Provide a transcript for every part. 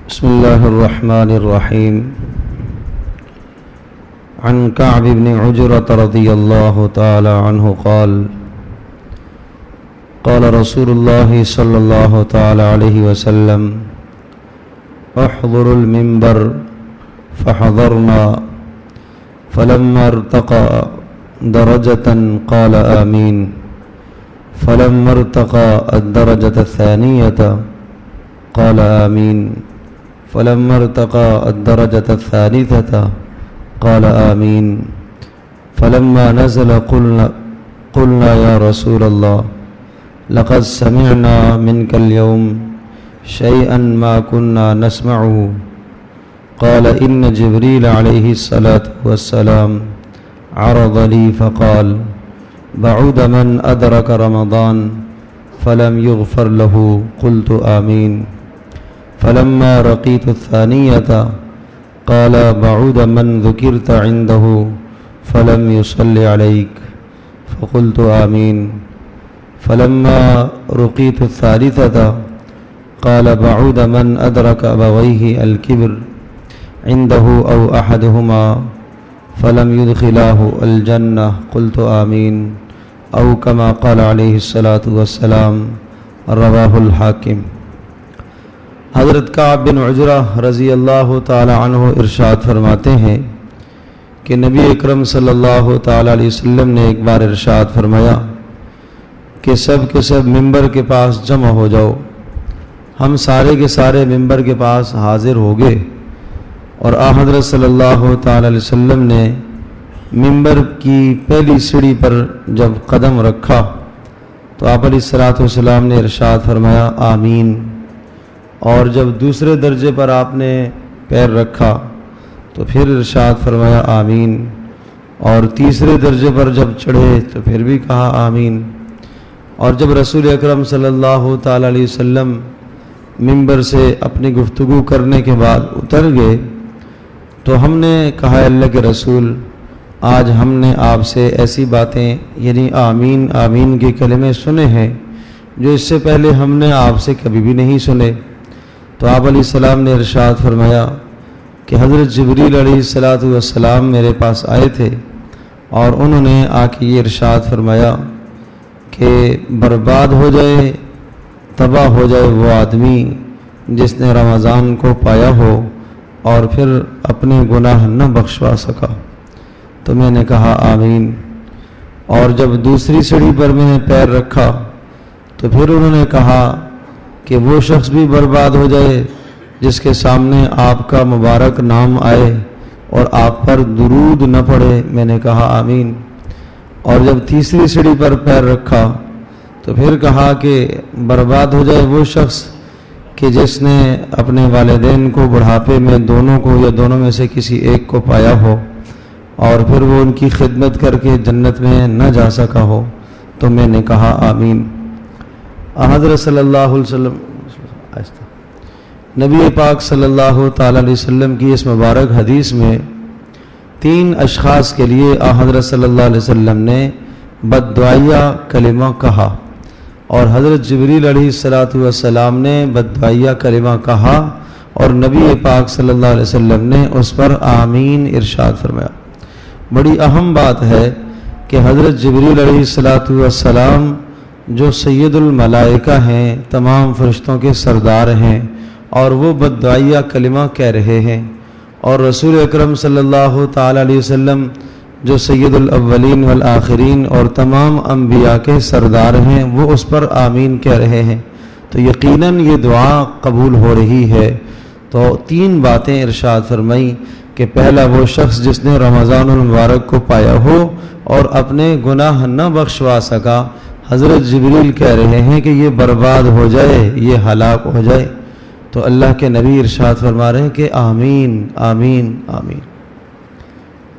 بسم الله الرحمن الرحيم. عن كعب بن عجرة رضي الله تعالى عنه قال قال رسول الله صلى الله تعالى عليه وسلم: احضروا المنبر، فحضرنا، فلما ارتقى درجة قال آمين، فلما ارتقى الدرجة الثانية قال آمين، فلما ارتقى الدرجة الثالثة قال آمين، فلما نزل قلنا يا رسول الله لقد سمعنا منك اليوم شيئا ما كنا نسمعه. قال: إن جبريل عليه الصلاة والسلام عرض لي فقال: بعد من أدرك رمضان فلم يغفر له. قلت آمين. فلما رقيت الثانية قال: بعد من ذكرت عنده فلم يصل عليك. فقلت آمين. فلما رقيت الثالثة قال: بعد من أدرك أبويه الكبر عنده أو أحدهما فلم يدخلاه الجنة. قلت آمين. أو كما قال عليه الصلاة والسلام. رواه الحاکم. حضرت کعب بن عجرہ رضی اللہ تعالی عنہ ارشاد فرماتے ہیں کہ نبی اکرم صلی اللہ تعالی علیہ وسلم نے ایک بار ارشاد فرمایا کہ سب کے سب ممبر کے پاس جمع ہو جاؤ. ہم سارے کے سارے ممبر کے پاس حاضر ہو گئے اور حضرت صلی اللہ تعالی علیہ وسلم نے ممبر کی پہلی سیڑھی پر جب قدم رکھا تو آپ علیہ الصلوۃ والسلام نے ارشاد فرمایا آمین. اور جب دوسرے درجے پر آپ نے پیر رکھا تو پھر ارشاد فرمایا آمین. اور تیسرے درجے پر جب چڑھے تو پھر بھی کہا آمین. اور جب رسول اکرم صلی اللہ تعالی علیہ وسلم ممبر سے اپنی گفتگو کرنے کے بعد اتر گئے تو ہم نے کہا اللہ کے رسول، آج ہم نے آپ سے ایسی باتیں یعنی آمین آمین کے کلمے سنے ہیں جو اس سے پہلے ہم نے آپ سے کبھی بھی نہیں سنے. تو آپ علیہ السلام نے ارشاد فرمایا کہ حضرت جبریل علیہ السلام میرے پاس آئے تھے اور انہوں نے آ کے یہ ارشاد فرمایا کہ برباد ہو جائے، تباہ ہو جائے وہ آدمی جس نے رمضان کو پایا ہو اور پھر اپنے گناہ نہ بخشوا سکا. تو میں نے کہا آمین. اور جب دوسری سیڑھی پر میں نے پیر رکھا تو پھر انہوں نے کہا کہ وہ شخص بھی برباد ہو جائے جس کے سامنے آپ کا مبارک نام آئے اور آپ پر درود نہ پڑے. میں نے کہا آمین. اور جب تیسری سیڑھی پر پیر رکھا تو پھر کہا کہ برباد ہو جائے وہ شخص کہ جس نے اپنے والدین کو بڑھاپے میں دونوں کو یا دونوں میں سے کسی ایک کو پایا ہو اور پھر وہ ان کی خدمت کر کے جنت میں نہ جا سکا ہو. تو میں نے کہا آمین. حضرت صلی اللہ علیہ وسلم نبی پاک صلی اللہ تعالی علیہ وسلم کی اس مبارک حدیث میں 3 اشخاص کے لیے حضرت صلی اللہ علیہ وسلم نے بددعائیہ کلمہ کہا اور حضرت جبریل علیہ السلام نے بددعائیہ کلمہ کہا اور نبی پاک صلی اللہ علیہ وسلم نے اس پر آمین ارشاد فرمایا. بڑی اہم بات ہے کہ حضرت جبریل علیہ السلام جو سید الملائکہ ہیں، تمام فرشتوں کے سردار ہیں، اور وہ بددعائیہ کلمہ کہہ رہے ہیں، اور رسول اکرم صلی اللہ تعالی علیہ وسلم جو سید الاولین والآخرین اور تمام انبیاء کے سردار ہیں وہ اس پر آمین کہہ رہے ہیں. تو یقیناً یہ دعا قبول ہو رہی ہے. تو 3 باتیں ارشاد فرمائی کہ پہلا وہ شخص جس نے رمضان المبارک کو پایا ہو اور اپنے گناہ نہ بخشوا سکا، حضرت جبریل کہہ رہے ہیں کہ یہ برباد ہو جائے، یہ ہلاک ہو جائے. تو اللہ کے نبی ارشاد فرما رہے ہیں کہ آمین آمین آمین.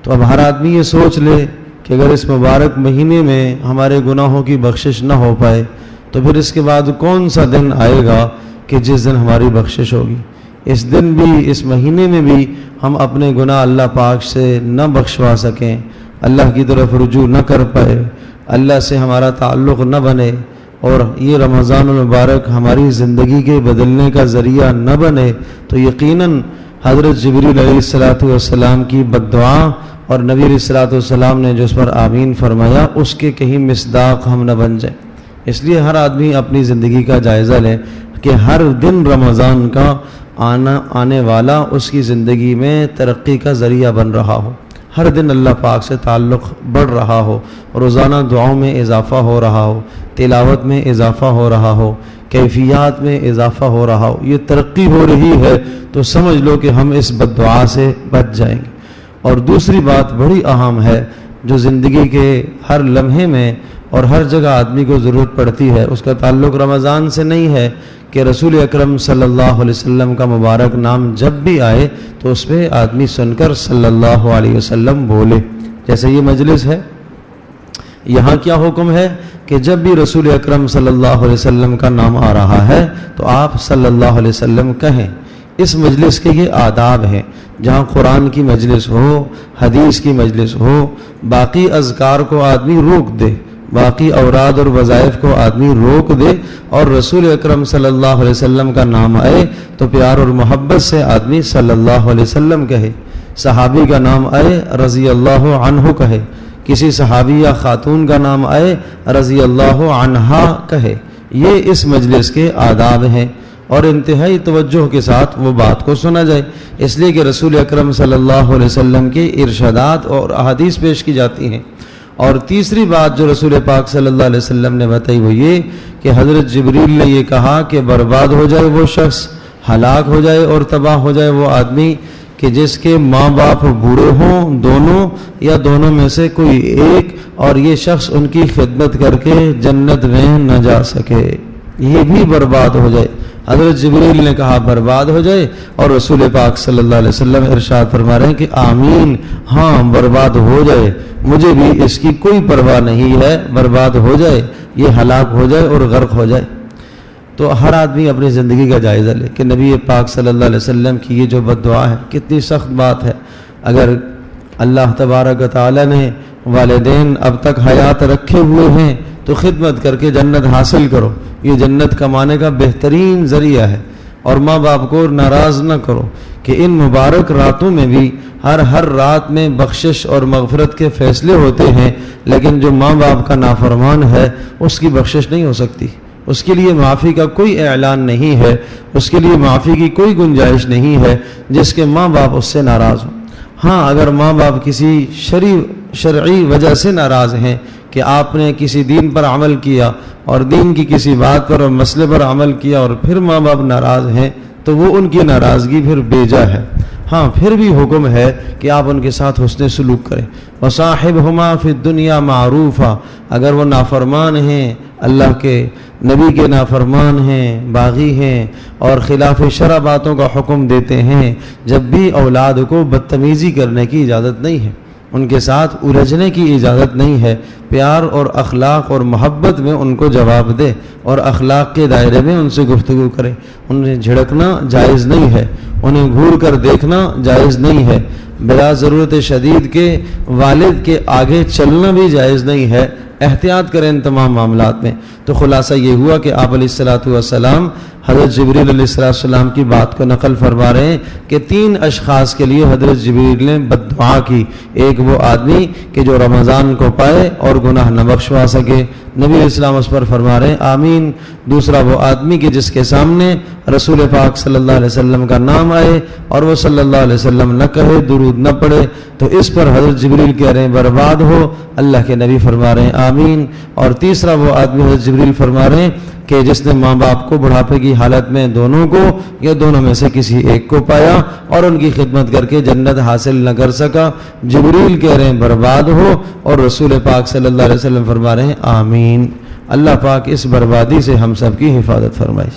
تو اب ہر آدمی یہ سوچ لے کہ اگر اس مبارک مہینے میں ہمارے گناہوں کی بخشش نہ ہو پائے تو پھر اس کے بعد کون سا دن آئے گا کہ جس دن ہماری بخشش ہوگی. اس دن بھی، اس مہینے میں بھی ہم اپنے گناہ اللہ پاک سے نہ بخشوا سکیں، اللہ کی طرف رجوع نہ کر پائے، اللہ سے ہمارا تعلق نہ بنے اور یہ رمضان المبارک ہماری زندگی کے بدلنے کا ذریعہ نہ بنے تو یقیناً حضرت جبریل علیہ السلام کی بد دعا اور نبی علیہ السلام نے جو اس پر آمین فرمایا اس کے کہیں مصداق ہم نہ بن جائیں۔ اس لیے ہر آدمی اپنی زندگی کا جائزہ لے کہ ہر دن رمضان کا آنے والا اس کی زندگی میں ترقی کا ذریعہ بن رہا ہو، ہر دن اللہ پاک سے تعلق بڑھ رہا ہو، روزانہ دعاؤں میں اضافہ ہو رہا ہو، تلاوت میں اضافہ ہو رہا ہو، کیفیات میں اضافہ ہو رہا ہو، یہ ترقی ہو رہی ہے تو سمجھ لو کہ ہم اس بد دعا سے بچ جائیں گے۔ اور دوسری بات بڑی اہم ہے جو زندگی کے ہر لمحے میں اور ہر جگہ آدمی کو ضرورت پڑتی ہے، اس کا تعلق رمضان سے نہیں ہے کہ رسول اکرم صلی اللہ علیہ وسلم کا مبارک نام جب بھی آئے تو اس پہ آدمی سن کر صلی اللہ علیہ وسلم بولے۔ جیسے یہ مجلس ہے، یہاں کیا حکم ہے کہ جب بھی رسول اکرم صلی اللہ علیہ وسلم کا نام آ رہا ہے تو آپ صلی اللہ علیہ وسلم کہیں۔ اس مجلس کے یہ آداب ہیں، جہاں قرآن کی مجلس ہو، حدیث کی مجلس ہو، باقی اذکار کو آدمی روک دے، باقی اوراد اور وظائف کو آدمی روک دے اور رسول اکرم صلی اللہ علیہ وسلم کا نام آئے تو پیار اور محبت سے آدمی صلی اللہ علیہ وسلم کہے، صحابی کا نام آئے رضی اللہ عنہ کہے، کسی صحابی یا خاتون کا نام آئے رضی اللہ عنہا کہے۔ یہ اس مجلس کے آداب ہیں اور انتہائی توجہ کے ساتھ وہ بات کو سنا جائے، اس لیے کہ رسول اکرم صلی اللہ علیہ وسلم کے ارشادات اور احادیث پیش کی جاتی ہیں۔ اور تیسری بات جو رسول پاک صلی اللہ علیہ وسلم نے بتائی وہ یہ کہ حضرت جبریل نے یہ کہا کہ برباد ہو جائے وہ شخص، ہلاک ہو جائے اور تباہ ہو جائے وہ آدمی کہ جس کے ماں باپ بوڑھے ہوں، دونوں یا دونوں میں سے کوئی ایک، اور یہ شخص ان کی خدمت کر کے جنت میں نہ جا سکے، یہ بھی برباد ہو جائے۔ حضرت جبریل نے کہا برباد ہو جائے اور رسول پاک صلی اللہ علیہ وسلم ارشاد فرما رہے ہیں کہ آمین، ہاں برباد ہو جائے، مجھے بھی اس کی کوئی پرواہ نہیں ہے، برباد ہو جائے، یہ ہلاک ہو جائے اور غرق ہو جائے۔ تو ہر آدمی اپنی زندگی کا جائزہ لے کہ نبی پاک صلی اللہ علیہ وسلم کی یہ جو بد دعا ہے کتنی سخت بات ہے۔ اگر اللہ تبارک و تعالی نے والدین اب تک حیات رکھے ہوئے ہیں تو خدمت کر کے جنت حاصل کرو، یہ جنت کمانے کا بہترین ذریعہ ہے۔ اور ماں باپ کو ناراض نہ کرو کہ ان مبارک راتوں میں بھی ہر رات میں بخشش اور مغفرت کے فیصلے ہوتے ہیں، لیکن جو ماں باپ کا نافرمان ہے اس کی بخشش نہیں ہو سکتی، اس کے لیے معافی کا کوئی اعلان نہیں ہے، اس کے لیے معافی کی کوئی گنجائش نہیں ہے جس کے ماں باپ اس سے ناراض ہوں۔ ہاں اگر ماں باپ کسی شرعی وجہ سے ناراض ہیں کہ آپ نے کسی دین پر عمل کیا اور دین کی کسی بات پر اور مسئلے پر عمل کیا اور پھر ماں باپ ناراض ہیں تو وہ ان کی ناراضگی پھر بیجا ہے۔ ہاں پھر بھی حکم ہے کہ آپ ان کے ساتھ حسن سلوک کریں۔ وَصَاحِبْهُمَا فِي الدُّنْيَا مَعْرُوفًا، اگر وہ نافرمان ہیں، اللہ کے نبی کے نافرمان ہیں، باغی ہیں اور خلاف شرع باتوں کا حکم دیتے ہیں، جب بھی اولاد کو بدتمیزی کرنے کی اجازت نہیں ہے، ان کے ساتھ الجھنے کی اجازت نہیں ہے، پیار اور اخلاق اور محبت میں ان کو جواب دے اور اخلاق کے دائرے میں ان سے گفتگو کرے۔ انہیں جھڑکنا جائز نہیں ہے، انہیں گھور کر دیکھنا جائز نہیں ہے، بلا ضرورت شدید کے والد کے آگے چلنا بھی جائز نہیں ہے۔ احتیاط کریں ان تمام معاملات میں۔ تو خلاصہ یہ ہوا کہ آپ علیہ السلام حضرت جبریل علیہ السلام کی بات کو نقل فرما رہے ہیں کہ 3 اشخاص کے لیے حضرت جبریل نے بد دعا کی۔ ایک وہ آدمی کہ جو رمضان کو پائے اور گناہ نہ بخشوا سکے، نبی علیہ السلام اس پر فرما رہے ہیں آمین۔ دوسرا وہ آدمی کہ جس کے سامنے رسول پاک صلی اللہ علیہ وسلم کا نام آئے اور وہ صلی اللہ علیہ وسلم نہ کہے، درود نہ پڑھے، تو اس پر حضرت جبریل کہہ رہے ہیں برباد ہو، اللہ کے نبی فرما رہے ہیں آمین۔ اور تیسرا وہ آدمی حضرت جبریل فرما رہے ہیں کہ جس نے ماں باپ کو بڑھاپے کی حالت میں دونوں کو یا دونوں میں سے کسی ایک کو پایا اور ان کی خدمت کر کے جنت حاصل نہ کر سکا، جبریل کہہ رہے ہیں برباد ہو، اور رسول پاک صلی اللہ علیہ وسلم فرما رہے ہیں آمین۔ اللہ پاک اس بربادی سے ہم سب کی حفاظت فرمائے۔